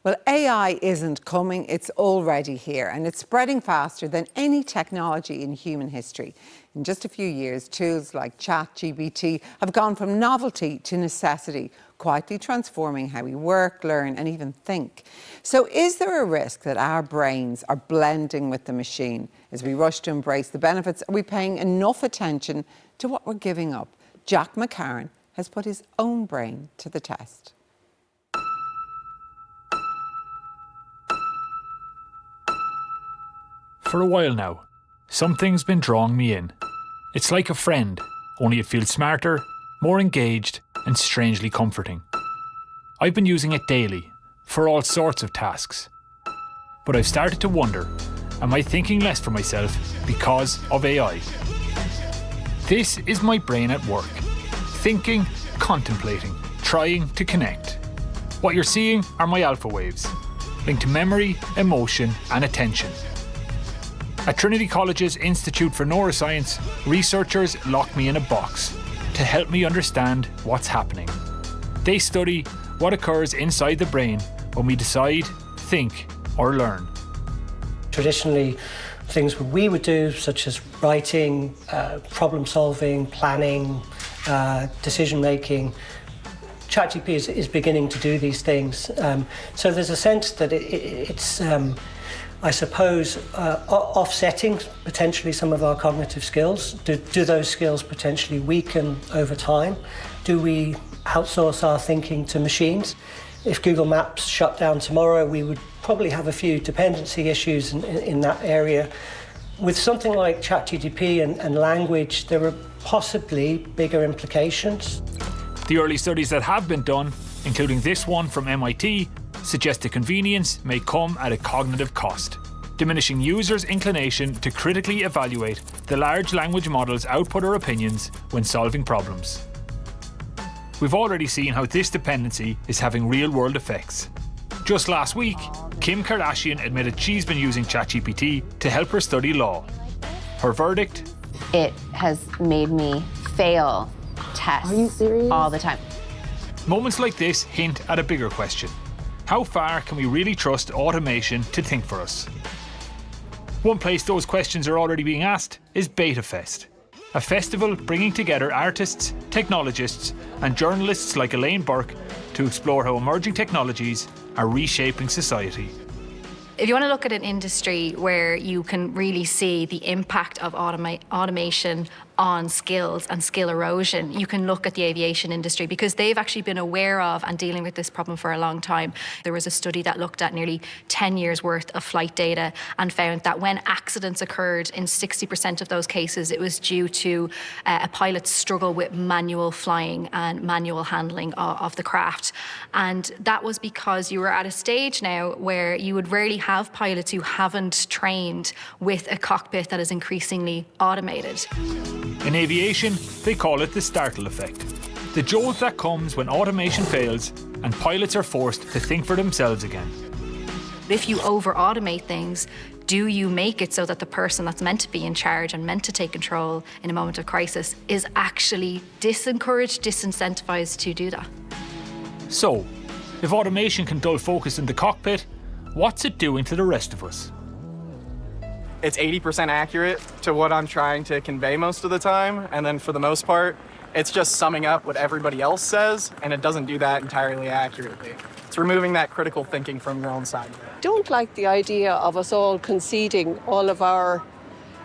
Well, AI isn't coming, it's already here, and it's spreading faster than any technology in human history. In just a few years, tools like ChatGPT have gone from novelty to necessity, quietly transforming how we work, learn, and even think. So is there a risk that our brains are blending with the machine? As we rush to embrace the benefits, are we paying enough attention to what we're giving up? Jack McCarran has put his own brain to the test. For a while now, something's been drawing me in. It's like a friend, only it feels smarter, more engaged, and strangely comforting. I've been using it daily, for all sorts of tasks. But I've started to wonder, am I thinking less for myself because of AI? This is my brain at work, thinking, contemplating, trying to connect. What you're seeing are my alpha waves, linked to memory, emotion, and attention. At Trinity College's Institute for Neuroscience, researchers lock me in a box to help me understand what's happening. They study what occurs inside the brain when we decide, think, or learn. Traditionally, things we would do, such as writing, problem solving, planning, decision making, ChatGPT is beginning to do these things. So there's a sense that it's I suppose, offsetting potentially some of our cognitive skills. Do those skills potentially weaken over time? Do we outsource our thinking to machines? If Google Maps shut down tomorrow, we would probably have a few dependency issues in that area. With something like ChatGPT and language, there are possibly bigger implications. The early studies that have been done, including this one from MIT, suggest the convenience may come at a cognitive cost, diminishing users' inclination to critically evaluate the large language model's output or opinions when solving problems. We've already seen how this dependency is having real-world effects. Just last week, Kim Kardashian admitted she's been using ChatGPT to help her study law. Her verdict? It has made me fail tests all the time. Moments like this hint at a bigger question. How far can we really trust automation to think for us? One place those questions are already being asked is BetaFest, a festival bringing together artists, technologists, and journalists like Elaine Burke to explore how emerging technologies are reshaping society. If you want to look at an industry where you can really see the impact of automation on skills and skill erosion, you can look at the aviation industry because they've actually been aware of and dealing with this problem for a long time. There was a study that looked at nearly 10 years worth of flight data and found that when accidents occurred in 60% of those cases, it was due to a pilot's struggle with manual flying and manual handling of the craft. And that was because you were at a stage now where you would rarely have pilots who haven't trained with a cockpit that is increasingly automated. In aviation, they call it the startle effect. The jolt that comes when automation fails and pilots are forced to think for themselves again. If you over-automate things, do you make it so that the person that's meant to be in charge and meant to take control in a moment of crisis is actually disencouraged, disincentivized to do that? So, if automation can dull focus in the cockpit, what's it doing to the rest of us? It's 80% accurate to what I'm trying to convey most of the time, and then for the most part, it's just summing up what everybody else says, and it doesn't do that entirely accurately. It's removing that critical thinking from your own side. Don't like the idea of us all conceding all of our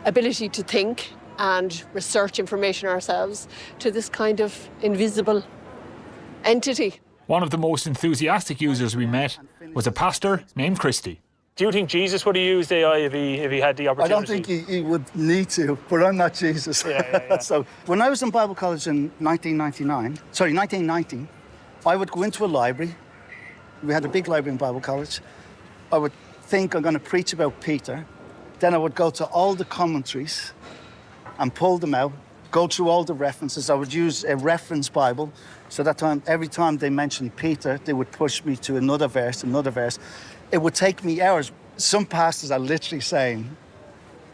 ability to think and research information ourselves to this kind of invisible entity. One of the most enthusiastic users we met was a pastor named Christy. Do you think Jesus would have used AI if he had the opportunity? I don't think he would need to, but I'm not Jesus. Yeah. So when I was in Bible college in 1990, I would go into a library. We had a big library in Bible college. I would think I'm going to preach about Peter. Then I would go to all the commentaries and pull them out, go through all the references. I would use a reference Bible. So that time, every time they mentioned Peter, they would push me to another verse. It would take me hours. Some pastors are literally saying,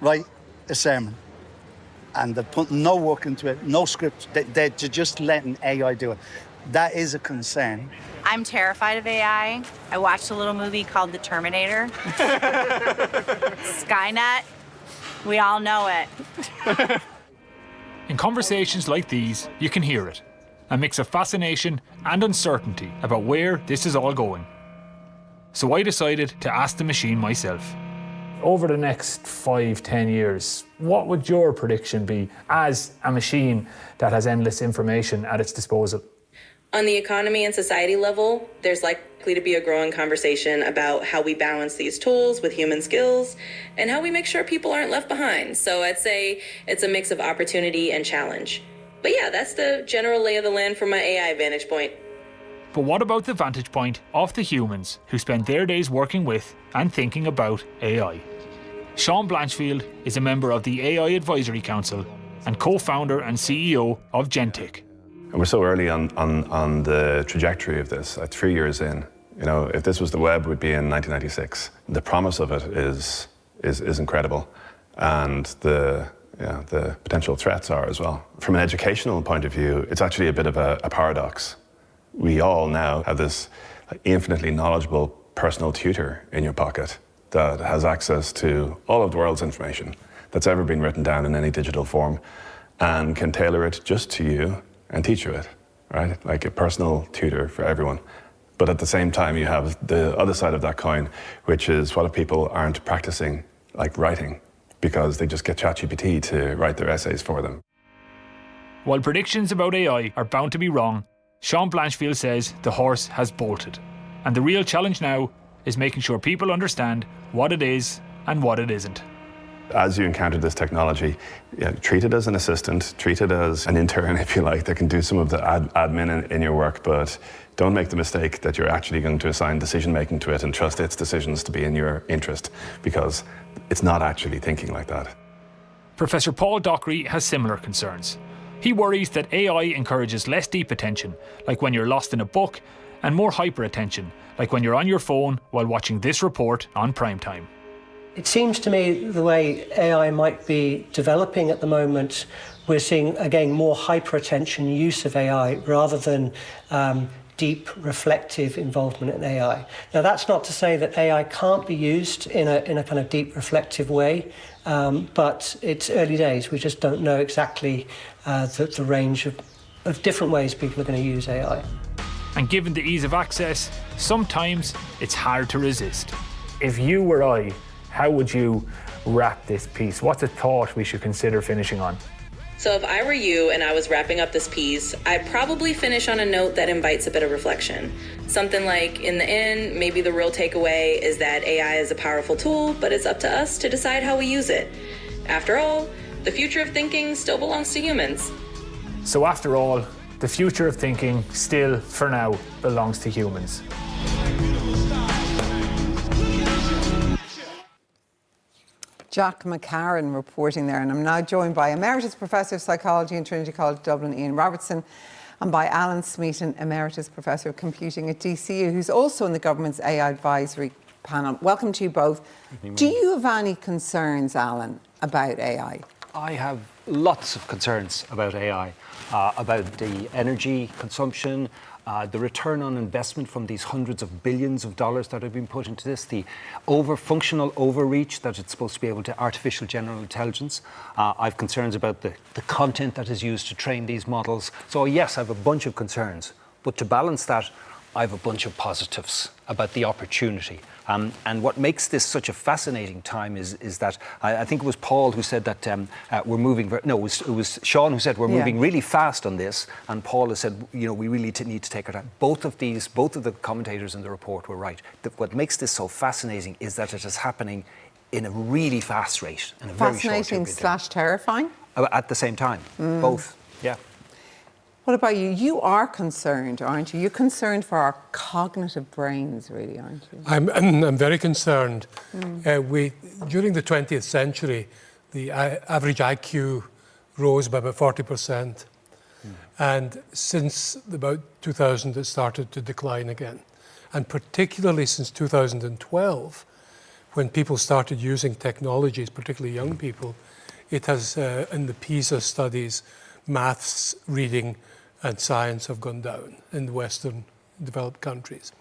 write a sermon. And they're putting no work into it, no script. They're just letting AI do it. That is a concern. I'm terrified of AI. I watched a little movie called The Terminator. Skynet, we all know it. In conversations like these, you can hear it. A mix of fascination and uncertainty about where this is all going. So I decided to ask the machine myself. Over the next 5-10 years, what would your prediction be as a machine that has endless information at its disposal? On the economy and society level, there's likely to be a growing conversation about how we balance these tools with human skills and how we make sure people aren't left behind. So I'd say it's a mix of opportunity and challenge. But yeah, that's the general lay of the land from my AI vantage point. But what about the vantage point of the humans who spend their days working with and thinking about AI? Sean Blanchfield is a member of the AI Advisory Council and co-founder and CEO of Gentic. And we're so early on the trajectory of this, 3 years in. You know, if this was the web, we'd be in 1996. The promise of it is incredible, and the potential threats are as well. From an educational point of view, it's actually a bit of a paradox. We all now have this infinitely knowledgeable personal tutor in your pocket that has access to all of the world's information that's ever been written down in any digital form and can tailor it just to you and teach you it, right? Like a personal tutor for everyone. But at the same time, you have the other side of that coin, which is what if people aren't practicing like writing because they just get ChatGPT to write their essays for them. While predictions about AI are bound to be wrong, Sean Blanchfield says the horse has bolted. And the real challenge now is making sure people understand what it is and what it isn't. As you encounter this technology, treat it as an assistant, treat it as an intern, if you like, that can do some of the admin in your work, but don't make the mistake that you're actually going to assign decision-making to it and trust its decisions to be in your interest, because it's not actually thinking like that. Professor Paul Dockery has similar concerns. He worries that AI encourages less deep attention, like when you're lost in a book, and more hyper-attention, like when you're on your phone while watching this report on primetime. It seems to me the way AI might be developing at the moment, we're seeing, again, more hyper-attention use of AI rather than deep, reflective involvement in AI. Now, that's not to say that AI can't be used in a kind of deep, reflective way, but it's early days. We just don't know exactly the range of different ways people are going to use AI. And given the ease of access, sometimes it's hard to resist. If you were I, how would you wrap this piece? What's a thought we should consider finishing on? So if I were you and I was wrapping up this piece, I'd probably finish on a note that invites a bit of reflection. Something like, in the end, maybe the real takeaway is that AI is a powerful tool, but it's up to us to decide how we use it. After all, the future of thinking still belongs to humans. So after all, the future of thinking still, for now, belongs to humans. Jack McCarran reporting there, and I'm now joined by Emeritus Professor of Psychology in Trinity College Dublin, Ian Robertson, and by Alan Smeaton, Emeritus Professor of Computing at DCU, who's also in the government's AI Advisory Panel. Welcome to you both. Do you have any concerns, Alan, about AI? I have lots of concerns about AI, about the energy consumption, the return on investment from these hundreds of billions of dollars that have been put into this, the functional overreach that it's supposed to be able to artificial general intelligence. I have concerns about the content that is used to train these models. So yes, I have a bunch of concerns, but to balance that, I have a bunch of positives about the opportunity. And what makes this such a fascinating time is that I think it was Paul who said that we're moving. It was Sean who said we're moving really fast on this, and Paul has said we really need to take our time. Both of the commentators in the report were right. What makes this so fascinating is that it is happening in a really fast rate, in a very short Fascinating / terrifying? At the same time, both. Yeah. What about you? You are concerned, aren't you? You're concerned for our cognitive brains, really, aren't you? I'm very concerned. During the 20th century, the average IQ rose by about 40%. And since about 2000, it started to decline again. And particularly since 2012, when people started using technologies, particularly young people, it has, in the PISA studies, maths, reading, and science have gone down in the Western developed countries.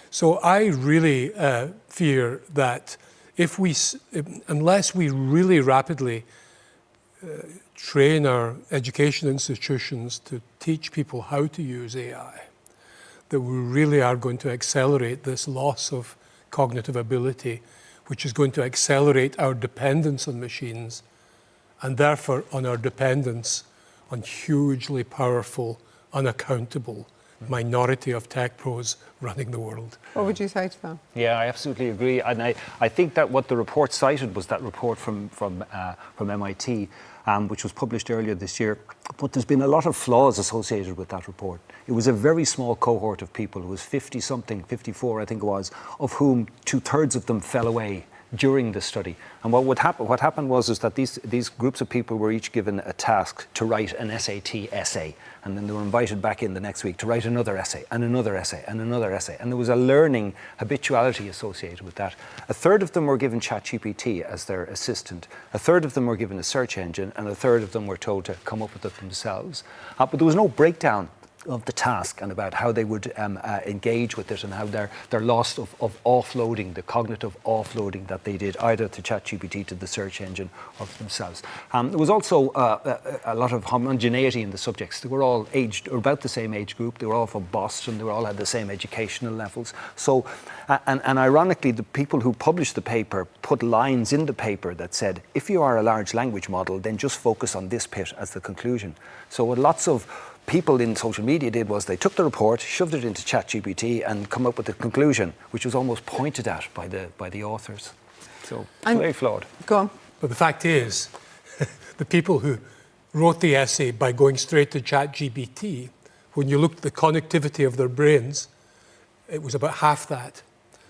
So I really fear that unless we really rapidly train our education institutions to teach people how to use AI, that we really are going to accelerate this loss of cognitive ability, which is going to accelerate our dependence on machines, and therefore on our dependence on hugely powerful, unaccountable minority of tech pros running the world. What would you say to that? Yeah, I absolutely agree. And I think that what the report cited was that report from MIT, which was published earlier this year. But there's been a lot of flaws associated with that report. It was a very small cohort of people. It was 50-something, 54, I think it was, of whom 2/3 of them fell away during the study. And what happened was that these groups of people were each given a task to write an SAT essay, and then they were invited back in the next week to write another essay and another essay and another essay, and there was a learning habituality associated with that. 1/3 of them were given ChatGPT as their assistant, 1/3 of them were given a search engine, and 1/3 of them were told to come up with it themselves. But there was no breakdown of the task and about how they would engage with it, and how their loss of offloading, the cognitive offloading that they did either to ChatGPT, to the search engine, or for themselves. There was also a lot of homogeneity in the subjects. They were all aged, or about the same age group. They were all from Boston. They all had the same educational levels. So, and ironically, the people who published the paper put lines in the paper that said, if you are a large language model, then just focus on this bit as the conclusion. So what lots of people in social media did was they took the report, shoved it into ChatGPT, and come up with a conclusion, which was almost pointed at by the authors. So it's very flawed. Go on. But the fact is, the people who wrote the essay by going straight to ChatGPT, when you looked at the connectivity of their brains, it was about half that.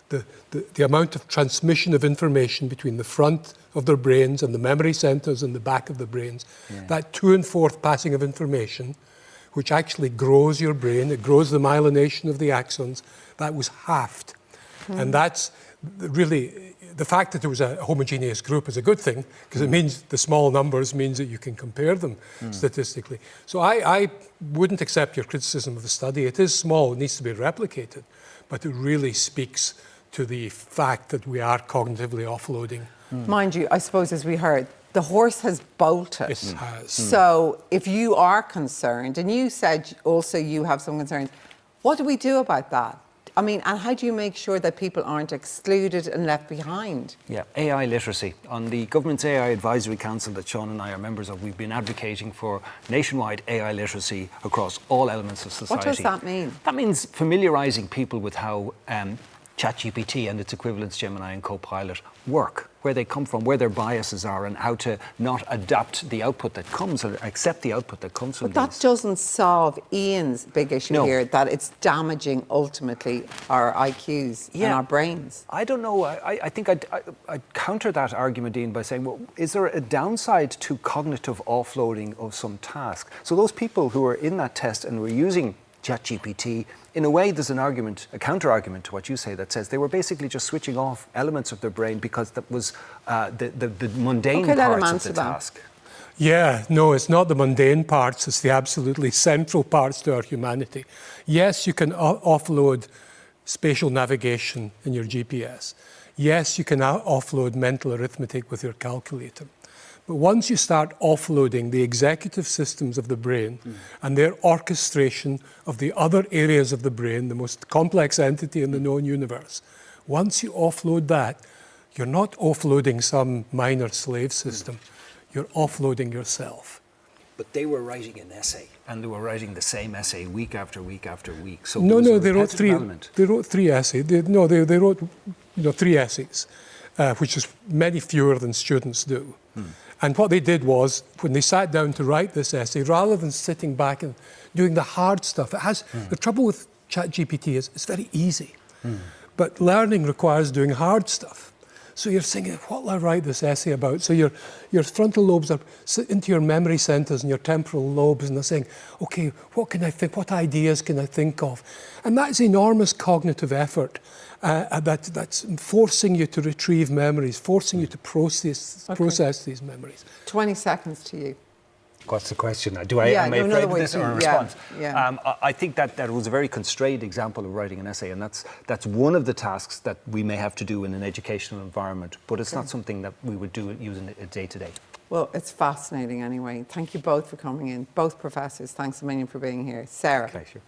The amount of transmission of information between the front of their brains and the memory centers and the back of the brains, that 2 1/4 passing of information, which actually grows your brain, it grows the myelination of the axons, that was halved. And that's really, the fact that there was a homogeneous group is a good thing, because it means the small numbers means that you can compare them statistically. So I wouldn't accept your criticism of the study. It is small, it needs to be replicated, but it really speaks to the fact that we are cognitively offloading. Mind you, I suppose as we heard, the horse has bolted. It has. So if you are concerned, and you said also you have some concerns, what do we do about that? I mean, and how do you make sure that people aren't excluded and left behind? Yeah, AI literacy. On the government's AI Advisory Council that Sean and I are members of, we've been advocating for nationwide AI literacy across all elements of society. What does that mean? That means familiarising people with how ChatGPT and its equivalents, Gemini and Copilot, work, where they come from, where their biases are, and how to not adapt the output that comes, or accept the output that comes from But that doesn't solve Ian's big issue here, that it's damaging ultimately our IQs and our brains. I don't know. I think I'd counter that argument, Ian, by saying, well, is there a downside to cognitive offloading of some task? So those people who were in that test and were using ChatGPT, in a way there's an argument, a counter-argument to what you say, that says they were basically just switching off elements of their brain because that was the mundane parts of the task. Yeah, no, it's not the mundane parts, it's the absolutely central parts to our humanity. Yes, you can offload spatial navigation in your GPS. Yes, you can offload mental arithmetic with your calculator. But once you start offloading the executive systems of the brain and their orchestration of the other areas of the brain, the most complex entity in the known universe, once you offload that, you're not offloading some minor slave system, you're offloading yourself. But they were writing an essay, and they were writing the same essay week after week after week. So no, they wrote three essays. They wrote 3 essays, which is many fewer than students do. And what they did was, when they sat down to write this essay, rather than sitting back and doing the hard stuff, it has the trouble with ChatGPT is it's very easy. But learning requires doing hard stuff. So you're thinking, what will I write this essay about? So your frontal lobes are into your memory centers and your temporal lobes, and they're saying, okay, what can I think? What ideas can I think of? And that's enormous cognitive effort. That's forcing you to retrieve memories, forcing you to process these memories. 20 seconds to you. What's the question? Am I afraid of this or a response? I think that was a very constrained example of writing an essay, and that's one of the tasks that we may have to do in an educational environment, but it's not something that we would do using it day to day. Well, it's fascinating anyway. Thank you both for coming in, both professors. Thanks a million for being here. Sarah. Pleasure.